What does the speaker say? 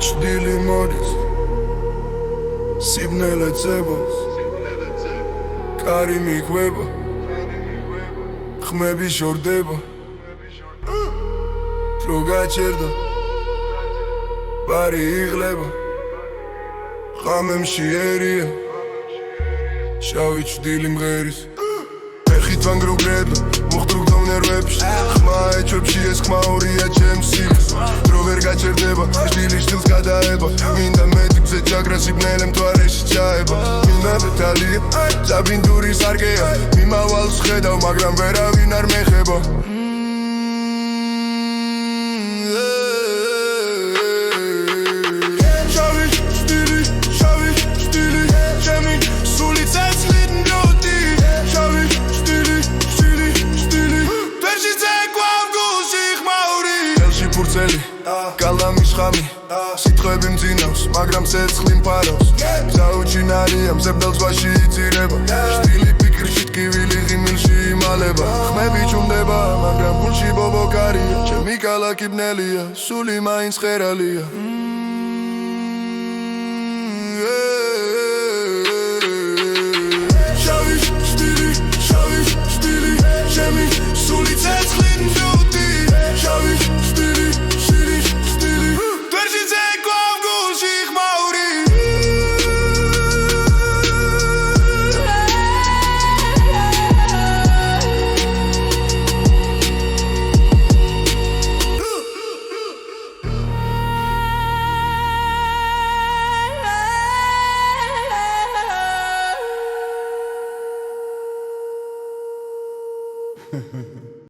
Çdili moris Sibnele cebos Kari mikweba Xmebi shordeba Pro gaçerda Bari iğleba Xamem şieriya Şavi çdili mğeris Erxi tvangru greda Muxtruk nervებში ხმა ეჭვებში ეს ხმა ორია ჩემსი დრო ვერ გაჩერდება შტილი შტილს გადაება მინდა მეთქზე ჯაგრა სიბნელე მთვარეში ჩაება მინდა დეტალია ზაბინდური სარგეა მიმავალს ხედავ მაგრამ ვერავინ არ მეხება Კალამის ხამი სიტყვები მძინავს მაგრამ ცეცხლი მფარავს გზაუჩინარია მზებდელ ზღვაში იწირება შტილი ფიქრში ტკივილი ღიმილში იმალება ხმები ჩუმდება მაგრამ გულში ბობოკარია ჩემი ქალაქი ბნელია სული მაინც ხერალია შავი შტილი ჩემი სული ცეცხლი მზუდი შავი Ha ha ha.